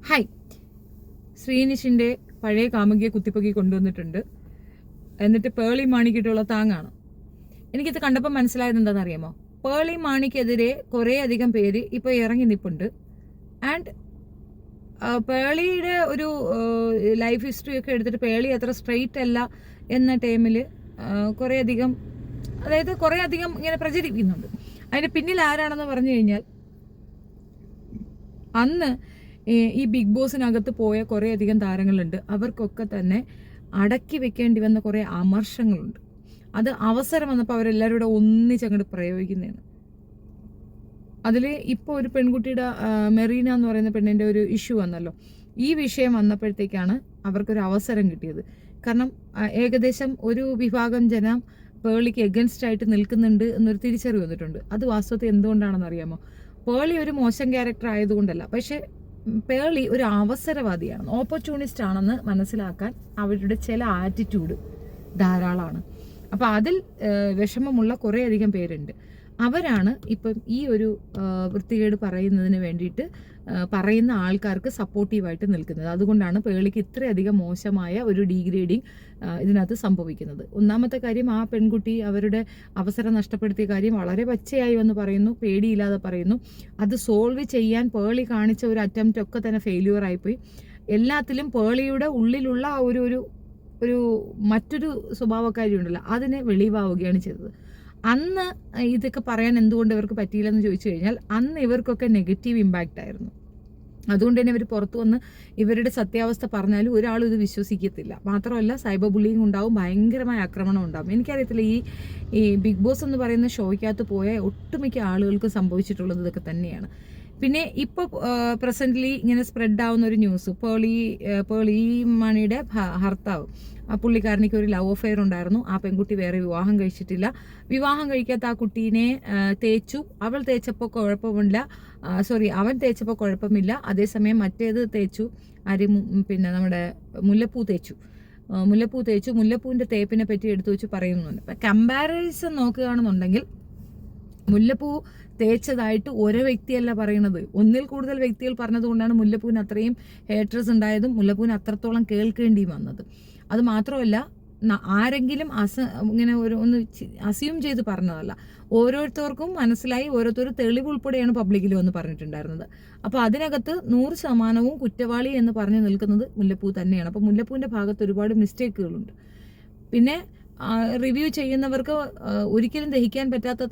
Hi, ശ്രീനിഷിൻ്റെ പഴയ കാമുകിയെ കുത്തിപ്പൊക്കി കൊണ്ടുവന്നിട്ടുണ്ട്. എന്നിട്ട് പേളി മാണിക്കിട്ടുള്ള താങ്ങാണ്. എനിക്കിത് കണ്ടപ്പോൾ മനസ്സിലായത് എന്താണെന്ന് അറിയാമോ? പേളി മാണിക്കെതിരെ കുറേ അധികം പേര് ഇപ്പോൾ ഇറങ്ങി നിൽപ്പുണ്ട്. ആൻഡ് പേളിയുടെ ഒരു ലൈഫ് ഹിസ്റ്ററി ഒക്കെ എടുത്തിട്ട് പേളി അത്ര സ്ട്രെയിറ്റ് അല്ല എന്ന ടൈമിൽ കുറേ അധികം ഇങ്ങനെ പ്രചരിപ്പിക്കുന്നുണ്ട്. അതിൻ്റെ പിന്നിൽ ആരാണെന്ന് പറഞ്ഞു കഴിഞ്ഞാൽ, അന്ന് ഈ ബിഗ് ബോസിനകത്ത് പോയ കുറേ അധികം താരങ്ങളുണ്ട്. അവർക്കൊക്കെ തന്നെ അടക്കി വെക്കേണ്ടി വന്ന കുറേ അമർഷങ്ങളുണ്ട്. അത് അവസരം വന്നപ്പോൾ അവരെല്ലാവരും കൂടെ ഒന്നിച്ചങ്ങോട്ട് പ്രയോഗിക്കുന്നതാണ്. അതിൽ ഇപ്പോൾ ഒരു പെൺകുട്ടിയുടെ മെറീന എന്ന് പറയുന്ന പെണ്ണിൻ്റെ ഒരു ഇഷ്യൂ വന്നല്ലോ. ഈ വിഷയം വന്നപ്പോഴത്തേക്കാണ് അവർക്കൊരു അവസരം കിട്ടിയത്. കാരണം ഏകദേശം ഒരു വിഭാഗം ജനം പേളിക്ക് എഗൻസ്റ്റ് ആയിട്ട് നിൽക്കുന്നുണ്ട് എന്നൊരു തിരിച്ചറിവ് വന്നിട്ടുണ്ട്. അത് വാസ്തവത്തിൽ എന്തുകൊണ്ടാണെന്ന് അറിയാമോ? പേളി ഒരു മോശം ക്യാരക്ടർ ആയതുകൊണ്ടല്ല, പക്ഷേ പേളി ഒരു അവസരവാദിയാണ്, ഓപ്പർച്യൂണിസ്റ്റ് ആണെന്ന് മനസ്സിലാക്കാൻ അവരുടെ ചില ആറ്റിറ്റ്യൂഡ് ധാരാളമാണ്. അപ്പോൾ അതിൽ വിഷമമുള്ള കുറേ അധികം പേരുണ്ട്. അവരാണ് ഇപ്പം ഈ ഒരു വൃത്തികേട് പറയുന്നതിന് വേണ്ടിയിട്ട് പറയുന്ന ആൾക്കാർക്ക് സപ്പോർട്ടീവായിട്ട് നിൽക്കുന്നത്. അതുകൊണ്ടാണ് പേളിക്ക് ഇത്രയധികം മോശമായ ഒരു ഡീഗ്രേഡിങ് ഇതിനകത്ത് സംഭവിക്കുന്നത്. ഒന്നാമത്തെ കാര്യം, ആ പെൺകുട്ടി അവരുടെ അവസരം നഷ്ടപ്പെടുത്തിയ കാര്യം വളരെ പച്ചയായി വന്ന് പറയുന്നു, പേടിയില്ലാതെ പറയുന്നു. അത് സോൾവ് ചെയ്യാൻ പേളി കാണിച്ച ഒരു അറ്റംപ്റ്റ് ഒക്കെ തന്നെ ഫെയില്യൂർ ആയിപ്പോയി. എല്ലാത്തിലും പേളിയുടെ ഉള്ളിലുള്ള ആ ഒരു മറ്റൊരു സ്വഭാവക്കാരി ഉണ്ടല്ലോ, അതിനെ വെളിവാവുകയാണ് ചെയ്തത്. അന്ന് ഇതൊക്കെ പറയാൻ എന്തുകൊണ്ട് ഇവർക്ക് പറ്റിയില്ലെന്ന് ചോദിച്ചു കഴിഞ്ഞാൽ, അന്ന് ഇവർക്കൊക്കെ നെഗറ്റീവ് ഇമ്പാക്റ്റ് ആയിരുന്നു. അതുകൊണ്ട് തന്നെ ഇവർ പുറത്തു വന്ന് ഇവരുടെ സത്യാവസ്ഥ പറഞ്ഞാലും ഒരാളും ഇത് വിശ്വസിക്കത്തില്ല. മാത്രമല്ല, സൈബർ ബുള്ളിങ് ഉണ്ടാവും, ഭയങ്കരമായ ആക്രമണം ഉണ്ടാവും. എനിക്കറിയത്തില്ല, ഈ ബിഗ് ബോസ് എന്ന് പറയുന്ന ഷോയ്ക്കകത്ത് പോയ ഒട്ടുമിക്ക ആളുകൾക്ക് സംഭവിച്ചിട്ടുള്ളത് ഇതൊക്കെ തന്നെയാണ്. പിന്നെ ഇപ്പോൾ പ്രസൻ്റ്ലി ഇങ്ങനെ സ്പ്രെഡ് ആവുന്ന ഒരു ന്യൂസ്, പേളി മണിയുടെ ഭർത്താവ്, ആ പുള്ളിക്കാരനിക്ക് ഒരു ലവ് അഫെയർ ഉണ്ടായിരുന്നു. ആ പെൺകുട്ടി വേറെ വിവാഹം കഴിച്ചിട്ടില്ല. വിവാഹം കഴിക്കാത്ത ആ കുട്ടീനെ തേച്ചു. അവൾ തേച്ചപ്പോൾ കുഴപ്പമില്ല, അവൻ തേച്ചപ്പോൾ കുഴപ്പമില്ല. അതേസമയം മറ്റേത് തേച്ചു, പിന്നെ നമ്മുടെ മുല്ലപ്പൂ തേച്ചു. മുല്ലപ്പൂവിൻ്റെ തേപ്പിനെ പറ്റി എടുത്തു വെച്ച് പറയുന്നുണ്ട്. അപ്പം കമ്പാരിസൺ നോക്കുകയാണെന്നുണ്ടെങ്കിൽ, മുല്ലപ്പൂ തേച്ചതായിട്ട് ഒരേ വ്യക്തിയല്ല പറയുന്നത്, ഒന്നിൽ കൂടുതൽ വ്യക്തികൾ പറഞ്ഞതുകൊണ്ടാണ് മുല്ലപ്പൂവിന് അത്രയും ഹേറ്റേഴ്സ് ഉണ്ടായതും മുല്ലപ്പൂവിന് അത്രത്തോളം കേൾക്കേണ്ടിയും വന്നത്. അത് മാത്രമല്ല, ആരെങ്കിലും ഇങ്ങനെ ഒന്ന് അസ്യൂം ചെയ്ത് പറഞ്ഞതല്ല, ഓരോരുത്തർക്കും മനസ്സിലായി, ഓരോരുത്തരും തെളിവ് ഉൾപ്പെടെയാണ് പബ്ലിക്കിൽ വന്ന് പറഞ്ഞിട്ടുണ്ടായിരുന്നത്. അപ്പോൾ അതിനകത്ത് 100% കുറ്റവാളി എന്ന് പറഞ്ഞു നിൽക്കുന്നത് മുല്ലപ്പൂ തന്നെയാണ്. അപ്പോൾ മുല്ലപ്പൂവിൻ്റെ ഭാഗത്ത് ഒരുപാട് മിസ്റ്റേക്കുകളുണ്ട്. പിന്നെ റിവ്യൂ ചെയ്യുന്നവർക്ക് ഒരിക്കലും ദഹിക്കാൻ പറ്റാത്ത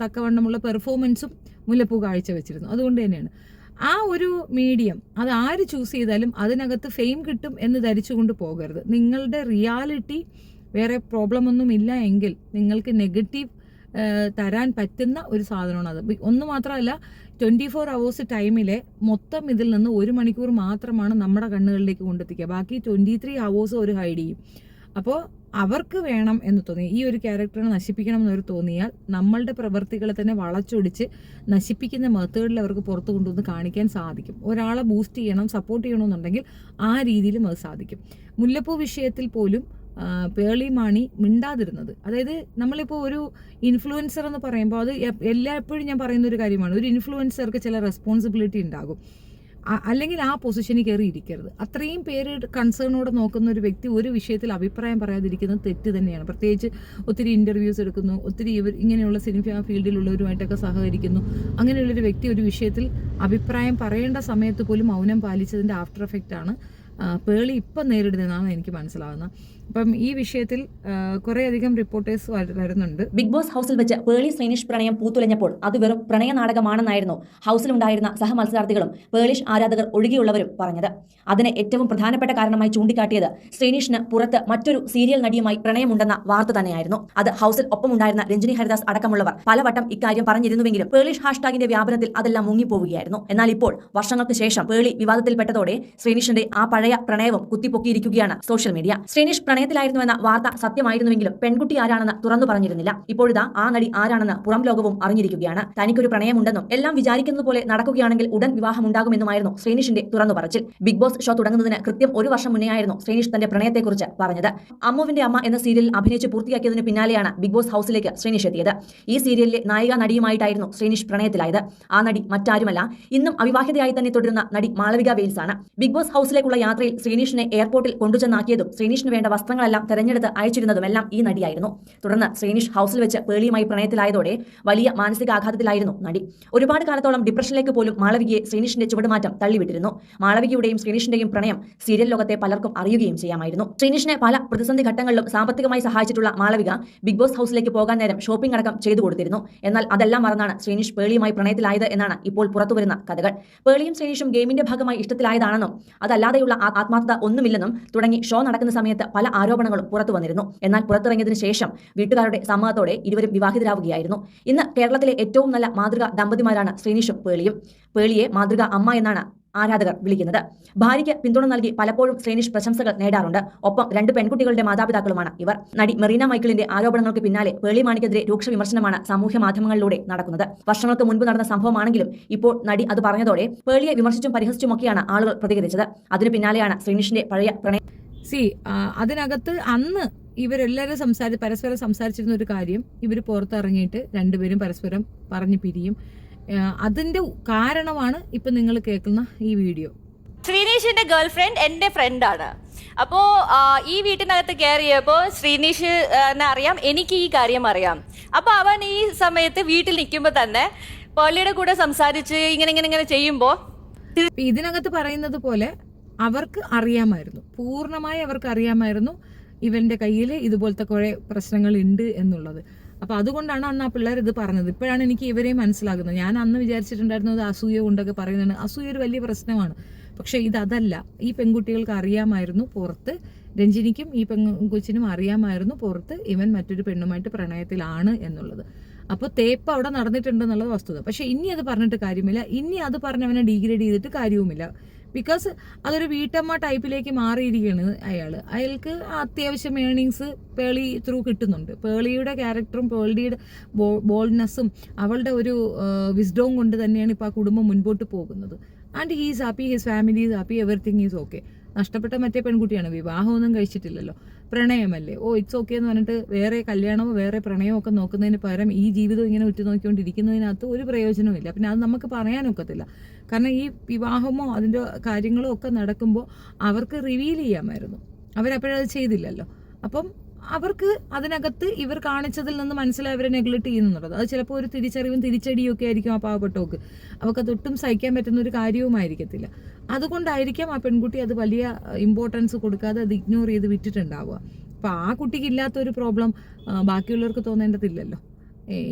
തക്കവണ്ണമുള്ള പെർഫോമൻസും മുല്ലപ്പൂ കാഴ്ചവെച്ചിരുന്നു. അതുകൊണ്ട് തന്നെയാണ് ആ ഒരു മീഡിയം, അത് ആര് ചൂസ് ചെയ്താലും അതിനകത്ത് ഫെയിം കിട്ടും എന്ന് ധരിച്ചുകൊണ്ട് പോകരുത്. നിങ്ങളുടെ റിയാലിറ്റി വേറെ പ്രോബ്ലം ഒന്നും ഇല്ല എങ്കിൽ നിങ്ങൾക്ക് നെഗറ്റീവ് തരാൻ പറ്റുന്ന ഒരു സാധനമാണ് അത്. ഒന്ന് മാത്രമല്ല, 24 hours ടൈമിലെ മൊത്തം ഇതിൽ നിന്ന് 1 മണിക്കൂർ മാത്രമാണ് നമ്മുടെ കണ്ണുകളിലേക്ക് കൊണ്ടെത്തിക്കുക. ബാക്കി 23 hours ഒരു ഹൈഡ് ചെയ്യും. അപ്പോൾ അവർക്ക് വേണം എന്ന് തോന്നി, ഈ ഒരു ക്യാരക്ടറിനെ നശിപ്പിക്കണം എന്നൊരു തോന്നിയാൽ, നമ്മളുടെ പ്രവൃത്തികളെ തന്നെ വളച്ചൊടിച്ച് നശിപ്പിക്കുന്ന മെത്തേഡിൽ അവർക്ക് പുറത്തു കൊണ്ടുവന്ന് കാണിക്കാൻ സാധിക്കും. ഒരാളെ ബൂസ്റ്റ് ചെയ്യണം, സപ്പോർട്ട് ചെയ്യണമെന്നുണ്ടെങ്കിൽ ആ രീതിയിലും അത് സാധിക്കും. മുല്ലപ്പൂ വിഷയത്തിൽ പോലും പേളി മാണി മിണ്ടാതിരുന്നത്, അതായത് നമ്മളിപ്പോൾ ഒരു ഇൻഫ്ലുവൻസർ എന്ന് പറയുമ്പോൾ, അത് എല്ലായ്പ്പോഴും ഞാൻ പറയുന്ന ഒരു കാര്യമാണ്, ഒരു ഇൻഫ്ലുവൻസർക്ക് ചില റെസ്പോൺസിബിലിറ്റി ഉണ്ടാകും. അല്ലെങ്കിൽ ആ പൊസിഷനിൽ കയറി ഇരിക്കരുത്. അത്രയും പേര് കൺസേണോടെ നോക്കുന്ന ഒരു വ്യക്തി ഒരു വിഷയത്തിൽ അഭിപ്രായം പറയാതിരിക്കുന്നത് തെറ്റ് തന്നെയാണ്. പ്രത്യേകിച്ച് ഒത്തിരി ഇൻ്റർവ്യൂസ് എടുക്കുന്നു, ഒത്തിരി ഇങ്ങനെയുള്ള സിനിമ ഫീൽഡിലുള്ളവരുമായിട്ടൊക്കെ സഹകരിക്കുന്നു. അങ്ങനെയുള്ളൊരു വ്യക്തി ഒരു വിഷയത്തിൽ അഭിപ്രായം പറയേണ്ട സമയത്ത് പോലും മൗനം പാലിച്ചതിൻ്റെ ആഫ്റ്റർ എഫക്റ്റാണ് പേളി ഇപ്പം നേരിടുന്നതെന്നാണ് എനിക്ക് മനസ്സിലാവുന്നത്. അപ്പം ഈ വിഷയത്തിൽ കുറേയധികം റിപ്പോർട്ടേഴ്സ് വരുന്നുണ്ട്. ബിഗ് ബോസ് ഹൗസിൽ വെച്ച് പേളി ശ്രീനിഷ് പ്രണയം പൂത്തുലഞ്ഞപ്പോൾ അത് വെറും പ്രണയ നാടകമാണെന്നായിരുന്നു ഹൗസിലുണ്ടായിരുന്ന സഹമത്സരാർത്ഥികളും പേളിഷ് ആരാധകർ ഒഴികെയുള്ളവരും പറഞ്ഞത്. അതിന് ഏറ്റവും പ്രധാനപ്പെട്ട കാരണമായി ചൂണ്ടിക്കാട്ടിയത് ശ്രീനിഷിന് പുറത്ത് മറ്റൊരു സീരിയൽ നടിയുമായി പ്രണയമുണ്ടെന്ന വാർത്ത തന്നെയായിരുന്നു. അത് ഹൗസിൽ ഒപ്പമുണ്ടായിരുന്ന രഞ്ജിനി ഹരിദാസ് അടക്കമുള്ളവർ പലവട്ടം ഇക്കാര്യം പറഞ്ഞിരുന്നുവെങ്കിലും പേളിഷ് ഹാഷ്ടാഗിന്റെ വ്യാപനത്തിൽ അതെല്ലാം മുങ്ങിപ്പോവുകയായിരുന്നു. എന്നാൽ ഇപ്പോൾ വർഷങ്ങൾക്ക് ശേഷം പേളി വിവാദത്തിൽപ്പെട്ടതോടെ ശ്രീനിഷിന്റെ ആ പഴയ പഴയ പ്രണയവും കുത്തിപ്പൊക്കിയിരിക്കുകയാണ് സോഷ്യൽ മീഡിയ. ശ്രീനിഷ് പ്രണയത്തിലായിരുന്നുവെന്ന വാർത്ത സത്യമായിരുന്നുവെങ്കിലും പെൺകുട്ടി ആരാണെന്ന് തുറന്നു പറഞ്ഞിരുന്നില്ല. ഇപ്പോഴിതാ ആ നടി ആരാണെന്ന് പുറം ലോകവും അറിഞ്ഞിരിക്കുകയാണ്. തനിക്കൊരു പ്രണയമുണ്ടെന്നും എല്ലാം വിചാരിക്കുന്നത് പോലെ നടക്കുകയാണെങ്കിൽ ഉടൻ വിവാഹമുണ്ടാകുമെന്നുമായിരുന്നു ശ്രീനിഷിന്റെ തുറന്നു പറച്ചിൽ. ബിഗ് ബോസ് ഷോ തുടങ്ങുന്നതിന് കൃത്യം 1 വർഷം മുന്നെയായിരുന്നു ശ്രീനിഷ് തന്റെ പ്രണയത്തെക്കുറിച്ച് പറഞ്ഞത്. അമ്മുവിന്റെ അമ്മ എന്ന സീരിയലിൽ അഭിനയിച്ച് പൂർത്തിയാക്കിയതിന് പിന്നാലെയാണ് ബിഗ് ബോസ് ഹൌസിലേക്ക് ശ്രീനിഷ് എത്തിയത്. ഈ സീരിയലിലെ നായിക നടിയുമായിട്ടായിരുന്നു ശ്രീനിഷ് പ്രണയത്തിലായത്. ആ നടി മറ്റാരുമല്ല, ഇന്നും അവിവാഹിതയായി തന്നെ തുടരുന്ന നടി മാളവിക വെയിൽസ് ആണ്. ബിഗ് ബോസ് ഹൌസിലേക്കുള്ള യാത്രയിൽ ശ്രീനിഷിനെ എയർപോർട്ടിൽ കൊണ്ടുചെന്നാക്കിയതും ശ്രീനിഷിന് വേണ്ട വസ്ത്രങ്ങളെല്ലാം തെരഞ്ഞെടുത്ത് അയച്ചിരുന്നതുമെല്ലാം ഈ നടിയായിരുന്നു. തുടർന്ന് ശ്രീനിഷ് ഹൌസിൽ വെച്ച് പേളിയുമായി പ്രണയത്തിലായതോടെ വലിയ മാനസികാഘാതത്തിലായിരുന്നു നടി. ഒരുപാട് കാലത്തോളം ഡിപ്രഷനിലേക്ക് പോലും മാളവികയെ ശ്രീനിഷിന്റെ ചുവടുമാറ്റം തള്ളിവിട്ടിരുന്നു. മാളവികയുടെയും ശ്രീനിഷിന്റെയും പ്രണയം സീരിയൽ ലോകത്തെ പലർക്കും അറിയുകയും ചെയ്യാമായിരുന്നു. ശ്രീനിഷിനെ പല പ്രതിസന്ധി ഘട്ടങ്ങളിലും സാമ്പത്തികമായി സഹായിച്ചിട്ടുള്ള മാളവിക ബിഗ് ബോസ് ഹൌസിലേക്ക് പോകാൻ നേരം ഷോപ്പിംഗ് അടക്കം ചെയ്തു കൊടുത്തിരുന്നു. എന്നാൽ അതെല്ലാം മറന്നാണ് ശ്രീനിഷ് പേളിയുമായി പ്രണയത്തിലായത് എന്നാണ് ഇപ്പോൾ പുറത്തുവരുന്ന കഥകൾ. പേളിയും ശ്രീനിഷും ഗെയിമിന്റെ ഭാഗമായി ഇഷ്ടത്തിലായതാണെന്നും അതല്ലാതെയുള്ള ആത്മാർത്ഥത ഒന്നുമില്ലെന്നും തുടങ്ങി ഷോ നടക്കുന്ന സമയത്ത് പല ആരോപണങ്ങളും പുറത്തു വന്നിരുന്നു. എന്നാൽ പുറത്തിറങ്ങിയതിനു ശേഷം വീട്ടുകാരുടെ സമ്മതത്തോടെ ഇരുവരും വിവാഹിതരാവുകയായിരുന്നു. ഇന്ന് കേരളത്തിലെ ഏറ്റവും നല്ല മാതൃകാ ദമ്പതിമാരാണ് ശ്രീനിഷും പേളിയും. പേളിയെ മാതൃകാ അമ്മ എന്നാണ് ആരാധകർ വിളിക്കുന്നത്. ഭാര്യയ്ക്ക് പിന്തുണ നൽകി പലപ്പോഴും ശ്രീനിഷ് പ്രശംസകൾ നേടാറുണ്ട്. ഒപ്പം 2 പെൺകുട്ടികളുടെ മാതാപിതാക്കളുമാണ് ഇവർ. നടി മെറീന മൈക്കിളിന്റെ ആരോപണങ്ങൾക്ക് പിന്നാലെ പേളി മാണിക്കെതിരെ രൂക്ഷ വിമർശനമാണ് സാമൂഹ്യ മാധ്യമങ്ങളിലൂടെ നടക്കുന്നത്. വർഷങ്ങൾക്ക് മുൻപ് നടന്ന സംഭവമാണെങ്കിലും ഇപ്പോൾ നടി അത് പറഞ്ഞതോടെ പേളിയെ വിമർശിച്ചും പരിഹസിച്ചുമൊക്കെയാണ് ആളുകൾ പ്രതികരിച്ചത്. അതിനു പിന്നാലെയാണ് ശ്രീനിഷിന്റെ പഴയ പ്രണയം. അതിനകത്ത് അന്ന് ഇവരെല്ലാവരും പരസ്പരം സംസാരിച്ചിരുന്ന ഒരു കാര്യം, ഇവർ പുറത്തിറങ്ങിയിട്ട് രണ്ടുപേരും പരസ്പരം പറഞ്ഞു പിരിയും. അതിന്റെ കാരണമാണ് ഇപ്പൊ നിങ്ങൾ കേൾക്കുന്ന ഈ വീഡിയോ. ശ്രീനിഷിന്റെ ഗേൾഫ്രണ്ട് എന്റെ ഫ്രണ്ടാണ്. അപ്പോൾ ഈ വീട്ടിനകത്ത് കയറിയപ്പോൾ ശ്രീനിഷ് അറിയാം, എനിക്ക് ഈ കാര്യം അറിയാം. അപ്പോൾ അവൻ ഈ സമയത്ത് വീട്ടിൽ നിൽക്കുമ്പോൾ തന്നെ പേളിയുടെ കൂടെ സംസാരിച്ച് ഇങ്ങനെ ചെയ്യുമ്പോൾ ഇതിനകത്ത് പറയുന്നത് പോലെ അവർക്ക് അറിയാമായിരുന്നു, പൂർണ്ണമായി അവർക്ക് അറിയാമായിരുന്നു ഇവന്റെ കയ്യിൽ ഇതുപോലത്തെ കുറെ പ്രശ്നങ്ങൾ ഉണ്ട് എന്നുള്ളത്. അപ്പൊ അതുകൊണ്ടാണ് അന്ന് ആ പിള്ളേർ ഇത് പറഞ്ഞത്. ഇപ്പോഴാണ് എനിക്ക് ഇവരെയും മനസ്സിലാകുന്നത്. ഞാൻ അന്ന് വിചാരിച്ചിട്ടുണ്ടായിരുന്നത് അസൂയ കൊണ്ടൊക്കെ പറയുന്നതാണ്. അസൂയ ഒരു വലിയ പ്രശ്നമാണ്. പക്ഷെ ഇതല്ല. ഈ പെൺകുട്ടികൾക്ക് അറിയാമായിരുന്നു പുറത്ത്, രഞ്ജിനിക്കും ഈ പെൺകൊച്ചിനും അറിയാമായിരുന്നു പുറത്ത് ഇവൻ മറ്റൊരു പെണ്ണുമായിട്ട് പ്രണയത്തിലാണ് എന്നുള്ളത്. അപ്പോൾ തേപ്പ് അവിടെ നടന്നിട്ടുണ്ടെന്നുള്ളത് വസ്തുത. പക്ഷെ ഇനി അത് പറഞ്ഞിട്ട് കാര്യമില്ല. ഇനി അത് പറഞ്ഞവനെ ഡീഗ്രേഡ് ചെയ്തിട്ട് കാര്യവുമില്ല. ബിക്കോസ് അതൊരു വീട്ടമ്മ ടൈപ്പിലേക്ക് മാറിയിരിക്കുകയാണ് അയാൾക്ക് അത്യാവശ്യം ഏണിങ്സ് പേളി ത്രൂ കിട്ടുന്നുണ്ട്. പേളിയുടെ ക്യാരക്ടറും പേളിയുടെ ബോൾഡ്നെസ്സും അവളുടെ ഒരു വിസ്ഡവും കൊണ്ട് തന്നെയാണ് ഇപ്പോൾ ആ കുടുംബം മുൻപോട്ട് പോകുന്നത്. And he is happy, his family is happy, everything is okay. നഷ്ടപ്പെട്ട മറ്റേ പെൺകുട്ടിയാണ്, വിവാഹമൊന്നും കഴിച്ചിട്ടില്ലല്ലോ, പ്രണയമല്ലേ, ഇറ്റ്സ് ഓക്കെ എന്ന് പറഞ്ഞിട്ട് വേറെ കല്യാണമോ വേറെ പ്രണയമോ ഒക്കെ നോക്കുന്നതിന് പകരം ഈ ജീവിതം ഇങ്ങനെ ഉറ്റുനോക്കിക്കൊണ്ടിരിക്കുന്നതിനകത്ത് ഒരു പ്രയോജനവും ഇല്ല. പിന്നെ അത് നമുക്ക് പറയാനൊക്കത്തില്ല. കാരണം ഈ വിവാഹമോ അതിൻ്റെ കാര്യങ്ങളോ ഒക്കെ നടക്കുമ്പോൾ അവർക്ക് റിവീൽ ചെയ്യാമായിരുന്നു, അവരപ്പോഴത് ചെയ്തില്ലല്ലോ. അപ്പം അവർക്ക് അതിനകത്ത് ഇവർ കാണിച്ചതിൽ നിന്ന് മനസ്സിലായി അവരെ നെഗ്ലക്ട് ചെയ്യുന്നുള്ളത്. അത് ചിലപ്പോൾ ഒരു തിരിച്ചറിവും തിരിച്ചടിയും ഒക്കെ ആയിരിക്കും ആ പാവപ്പെട്ടവർക്ക്. അവർക്ക് ഒട്ടും സഹിക്കാൻ പറ്റുന്ന ഒരു കാര്യവുമായിരിക്കത്തില്ല. അതുകൊണ്ടായിരിക്കാം ആ പെൺകുട്ടി അത് വലിയ ഇമ്പോർട്ടൻസ് കൊടുക്കാതെ അത് ഇഗ്നോർ ചെയ്ത് വിട്ടിട്ടുണ്ടാവുക. അപ്പോൾ ആ കുട്ടിക്ക് ഇല്ലാത്തൊരു പ്രോബ്ലം ബാക്കിയുള്ളവർക്ക് തോന്നേണ്ടതില്ലല്ലോ.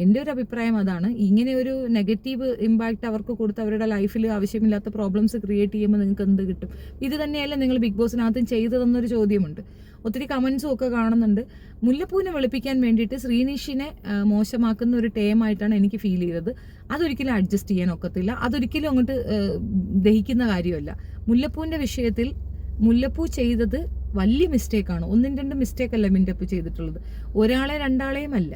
എൻ്റെ ഒരു അഭിപ്രായം അതാണ്. ഇങ്ങനെ ഒരു നെഗറ്റീവ് ഇമ്പാക്റ്റ് അവർക്ക് കൊടുത്ത് അവരുടെ ലൈഫിൽ ആവശ്യമില്ലാത്ത പ്രോബ്ലംസ് ക്രിയേറ്റ് ചെയ്യുമ്പോൾ നിങ്ങൾക്ക് എന്ത് കിട്ടും? ഇത് തന്നെയല്ലേ നിങ്ങൾ ബിഗ് ബോസിനകത്തും ചെയ്തതെന്നൊരു ചോദ്യമുണ്ട്. ഒത്തിരി കമൻസും ഒക്കെ കാണുന്നുണ്ട്. മുല്ലപ്പൂവിനെ വെളുപ്പിക്കാൻ വേണ്ടിയിട്ട് ശ്രീനിഷിനെ മോശമാക്കുന്ന ഒരു ടേമായിട്ടാണ് എനിക്ക് ഫീൽ ചെയ്തത്. അതൊരിക്കലും അഡ്ജസ്റ്റ് ചെയ്യാൻ ഒക്കത്തില്ല. അതൊരിക്കലും അങ്ങോട്ട് ദഹിക്കുന്ന കാര്യമല്ല. മുല്ലപ്പൂവിൻ്റെ വിഷയത്തിൽ മുല്ലപ്പൂ ചെയ്തത് വലിയ മിസ്റ്റേക്കാണ്. 1-2 മിസ്റ്റേക്കല്ല മിൻ്റപ്പ് ചെയ്തിട്ടുള്ളത്. ഒരാളെ 2 അല്ല,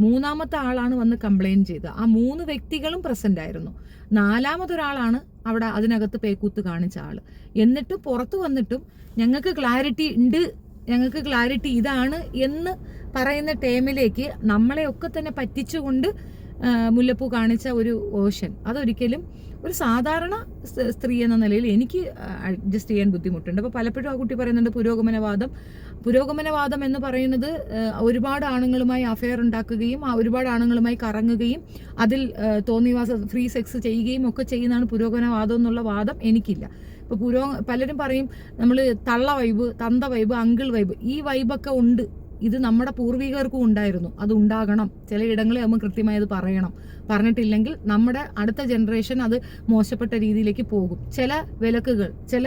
3-മത്തെ ആളാണ് വന്ന് കംപ്ലൈൻറ്റ് ചെയ്തത്. ആ 3 വ്യക്തികളും പ്രസന്റ് ആയിരുന്നു. 4-മതൊരാളാണ് അവിടെ അതിനകത്ത് പേക്കൂത്ത് കാണിച്ച ആൾ. എന്നിട്ട് പുറത്തു വന്നിട്ടും ഞങ്ങൾക്ക് ക്ലാരിറ്റി ഉണ്ട്, ഞങ്ങൾക്ക് ക്ലാരിറ്റി ഇതാണ് എന്ന് പറയുന്ന ടൈമിലേക്ക് നമ്മളെയൊക്കെ തന്നെ പറ്റിച്ചുകൊണ്ട് മുല്ലപ്പൂ കാണിച്ച ഒരു ഓഷൻ, അതൊരിക്കലും ഒരു സാധാരണ സ്ത്രീ എന്ന നിലയിൽ എനിക്ക് അഡ്ജസ്റ്റ് ചെയ്യാൻ ബുദ്ധിമുട്ടുണ്ട്. അപ്പോൾ പലപ്പോഴും ആ കുട്ടി പറയുന്നുണ്ട് പുരോഗമനവാദം എന്ന് പറയുന്നത് ഒരുപാട് ആണുങ്ങളുമായി അഫെയർ ഉണ്ടാക്കുകയും ഒരുപാട് ആണുങ്ങളുമായി കറങ്ങുകയും അതിൽ ഫ്രീ സെക്സ് ചെയ്യുകയും ഒക്കെ ചെയ്യുന്നതാണ് പുരോഗമനവാദം എന്നുള്ള വാദം എനിക്കില്ല. ഇപ്പോൾ പലരും പറയും നമ്മൾ തള്ള വൈബ്, തന്ത വൈബ്, അങ്കിൾ വൈബ്, ഈ വൈബൊക്കെ ഉണ്ട്. ഇത് നമ്മുടെ പൂർവികർക്കും ഉണ്ടായിരുന്നു, അത് ഉണ്ടാകണം. ചിലയിടങ്ങളിൽ നമ്മൾ കൃത്യമായി അത് പറയണം. പറഞ്ഞിട്ടില്ലെങ്കിൽ നമ്മുടെ അടുത്ത ജനറേഷൻ അത് മോശപ്പെട്ട രീതിയിലേക്ക് പോകും. ചില വിലക്കുകൾ, ചില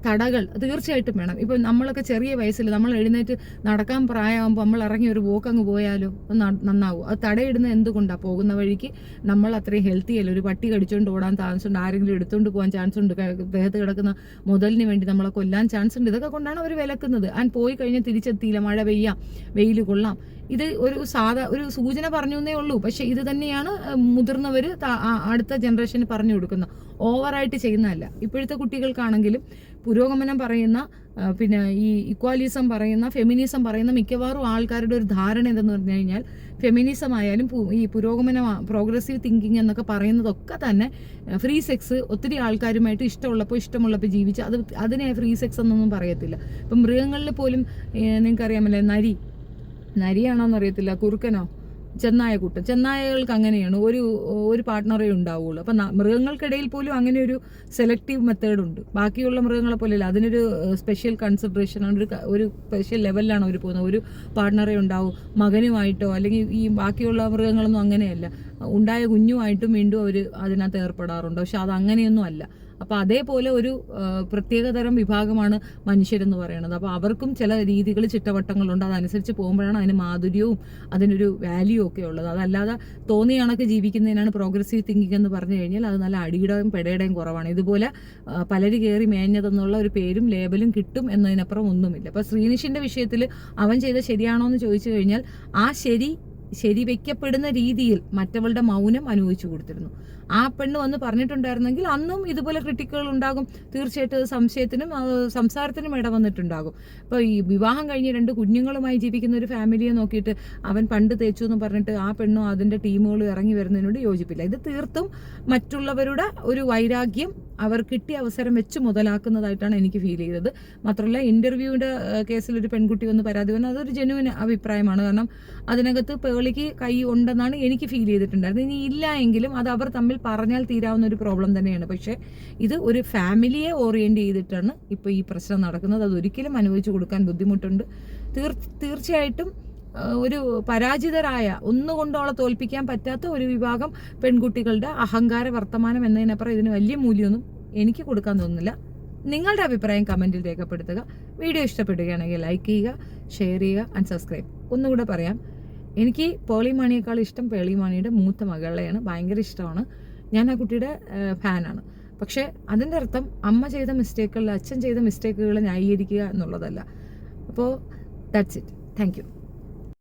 തടകൾ തീർച്ചയായിട്ടും വേണം. ഇപ്പം നമ്മളൊക്കെ ചെറിയ വയസ്സിൽ നമ്മൾ എഴുന്നേറ്റ് നടക്കാൻ പ്രായമാകുമ്പോൾ നമ്മൾ ഇറങ്ങി ഒരു വോക്ക് അങ്ങ് പോയാലോ നന്നാവും. അത് തടയിടുന്നത് എന്തുകൊണ്ടാണ്? പോകുന്ന വഴിക്ക് നമ്മൾ അത്രയും ഹെൽത്തി അല്ല. ഒരു പട്ടി കടിച്ചുകൊണ്ട് ഓടാൻ ചാൻസ് ഉണ്ട്, ആരെങ്കിലും എടുത്തുകൊണ്ട് പോകാൻ ചാൻസ് ഉണ്ട്, ദേഹത്ത് കിടക്കുന്ന മുതലിന് വേണ്ടി നമ്മളെ കൊല്ലാൻ ചാൻസ് ഉണ്ട്. ഇതൊക്കെ കൊണ്ടാണ് അവർ വിലക്കുന്നത്. ആൻഡ് പോയി കഴിഞ്ഞാൽ തിരിച്ചെത്തിയില്ല, മഴ പെയ്യാം, വെയിൽ കൊള്ളാം. ഇത് ഒരു സൂചന പറഞ്ഞു എന്നേ ഉള്ളൂ. പക്ഷെ ഇത് തന്നെയാണ് മുതിർന്നവർ അടുത്ത ജനറേഷന് പറഞ്ഞു കൊടുക്കുന്നത്. ഓവറായിട്ട് ചെയ്യുന്നതല്ല. ഇപ്പോഴത്തെ കുട്ടികൾക്കാണെങ്കിലും പുരോഗമനം പറയുന്ന, പിന്നെ ഈ ഇക്വാലിസം പറയുന്ന, ഫെമിനിസം പറയുന്ന മിക്കവാറും ആൾക്കാരുടെ ഒരു ധാരണ എന്തെന്ന് പറഞ്ഞു കഴിഞ്ഞാൽ ഫെമിനിസം ആയാലും ഈ പുരോഗമനം, പ്രോഗ്രസീവ് തിങ്കിങ് എന്നൊക്കെ പറയുന്നതൊക്കെ തന്നെ ഫ്രീ സെക്സ്, ഒത്തിരി ആൾക്കാരുമായിട്ട് ഇഷ്ടമുള്ളപ്പോൾ ജീവിച്ച് അതിനെ ഫ്രീ സെക്സ് എന്നൊന്നും പറയത്തില്ല. ഇപ്പം മൃഗങ്ങളിൽ പോലും നിങ്ങൾക്കറിയാമല്ലേ, നരിയാണോന്ന് അറിയത്തില്ല, കുറുക്കനോ, ചെന്നായകൾക്ക് അങ്ങനെയാണ്, ഒരു പാർട്ട്ണറേ ഉണ്ടാവുള്ളൂ. അപ്പം മൃഗങ്ങൾക്കിടയിൽ പോലും അങ്ങനെ ഒരു സെലക്റ്റീവ് മെത്തേഡ് ഉണ്ട്. ബാക്കിയുള്ള മൃഗങ്ങളെ പോലെയല്ല, അതിനൊരു സ്പെഷ്യൽ കൺസിഡറേഷൻ, ഒരു സ്പെഷ്യൽ ലെവലിലാണ് അവർ പോകുന്നത്. ഒരു പാർട്ട്ണറേ ഉണ്ടാവും, മകനുമായിട്ടോ അല്ലെങ്കിൽ ഈ ബാക്കിയുള്ള മൃഗങ്ങളൊന്നും അങ്ങനെയല്ല. ഉണ്ടായ കുഞ്ഞുമായിട്ടും വീണ്ടും അവർ അതിനകത്ത് ഏർപ്പെടാറുണ്ട്. പക്ഷെ അത് അങ്ങനെയൊന്നും അല്ല. അപ്പോൾ അതേപോലെ ഒരു പ്രത്യേകതരം വിഭാഗമാണ് മനുഷ്യരെന്ന് പറയുന്നത്. അപ്പോൾ അവർക്കും ചില രീതികൾ, ചിട്ടവട്ടങ്ങളുണ്ട്. അതനുസരിച്ച് പോകുമ്പോഴാണ് അതിന് മാധുര്യവും അതിനൊരു വാല്യൂ ഒക്കെ ഉള്ളത്. അതല്ലാതെ തോന്നിയ കണക്ക് ജീവിക്കുന്നതിനാണ് പ്രോഗ്രസീവ് തിങ്കിങ് എന്ന് പറഞ്ഞു കഴിഞ്ഞാൽ അത് നല്ല അടിയുടെയും പെടയുടെയും കുറവാണ്. ഇതുപോലെ പലര് കയറി മേഞ്ഞതെന്നുള്ള ഒരു പേരും ലേബലും കിട്ടും എന്നതിനപ്പുറം ഒന്നുമില്ല. അപ്പോൾ ശ്രീനിഷിൻ്റെ വിഷയത്തിൽ അവൻ ചെയ്ത ശരിയാണോ എന്ന് ചോദിച്ചു കഴിഞ്ഞാൽ ആ ശരി വയ്ക്കപ്പെടുന്ന രീതിയിൽ മറ്റവളുടെ മൗനം അനുഭവിച്ചു കൊടുത്തിരുന്നു. ആ പെണ്ണ് വന്ന് പറഞ്ഞിട്ടുണ്ടായിരുന്നെങ്കിൽ അന്നും ഇതുപോലെ ക്രിട്ടിക്കുകൾ ഉണ്ടാകും. തീർച്ചയായിട്ടും അത് സംശയത്തിനും സംസാരത്തിനും ഇടവന്നിട്ടുണ്ടാകും. ഇപ്പോൾ ഈ വിവാഹം കഴിഞ്ഞ് 2 കുഞ്ഞുങ്ങളുമായി ജീവിക്കുന്ന ഒരു ഫാമിലിയെ നോക്കിയിട്ട് അവൻ പണ്ട് തേച്ചു എന്ന് പറഞ്ഞിട്ട് ആ പെണ്ണോ അതിൻ്റെ ടീമുകളും ഇറങ്ങി വരുന്നതിനോട് യോജിപ്പില്ല. ഇത് തീർത്തും മറ്റുള്ളവരുടെ ഒരു വൈരാഗ്യം അവർ കിട്ടിയ അവസരം വെച്ച് മുതലാക്കുന്നതായിട്ടാണ് എനിക്ക് ഫീൽ ചെയ്തത്. മാത്രമല്ല, ഇൻ്റർവ്യൂവിൻ്റെ കേസിൽ ഒരു പെൺകുട്ടി വന്ന് പരാതി പറഞ്ഞാൽ അതൊരു ജെന്യുവൻ അഭിപ്രായമാണ്. കാരണം അതിനകത്ത് പേളിക്ക് കൈ ഉണ്ടെന്നാണ് എനിക്ക് ഫീൽ ചെയ്തിട്ടുണ്ടായിരുന്നത്. ഇനി ഇല്ല എങ്കിലും അത് അവർ തമ്മിൽ പറഞ്ഞാൽ തീരാവുന്ന ഒരു പ്രോബ്ലം തന്നെയാണ്. പക്ഷേ ഇത് ഒരു ഫാമിലിയെ ഓറിയൻറ്റ് ചെയ്തിട്ടാണ് ഇപ്പോൾ ഈ പ്രശ്നം നടക്കുന്നത്. അതൊരിക്കലും അനുഭവിച്ചു കൊടുക്കാൻ ബുദ്ധിമുട്ടുണ്ട്. തീർച്ചയായിട്ടും ഒരു പരാജിതരായ, ഒന്നുകൊണ്ടോളെ തോൽപ്പിക്കാൻ പറ്റാത്ത ഒരു വിഭാഗം പെൺകുട്ടികളുടെ അഹങ്കാര വർത്തമാനം എന്നതിനപ്പുറം ഇതിന് വലിയ മൂല്യമൊന്നും എനിക്ക് കൊടുക്കാൻ തോന്നുന്നില്ല. നിങ്ങളുടെ അഭിപ്രായം കമൻറ്റിൽ രേഖപ്പെടുത്തുക. വീഡിയോ ഇഷ്ടപ്പെടുകയാണെങ്കിൽ ലൈക്ക് ചെയ്യുക, ഷെയർ ചെയ്യുക ആൻഡ് സബ്സ്ക്രൈബ്. ഒന്നുകൂടെ പറയാം, എനിക്ക് പേളിമാണിയേക്കാൾ ഇഷ്ടം പേളിമാണിയുടെ മൂത്ത മകളെയാണ്. ഭയങ്കര ഇഷ്ടമാണ്. ഞാൻ ആ കുട്ടിയുടെ ഫാനാണ്. പക്ഷേ അതിൻ്റെ അർത്ഥം അമ്മ ചെയ്ത മിസ്റ്റേക്കുകളിൽ അച്ഛൻ ചെയ്ത മിസ്റ്റേക്കുകൾ ന്യായീകരിക്കുക എന്നുള്ളതല്ല. അപ്പോൾ ദാറ്റ്സ് ഇറ്റ്. Thank you.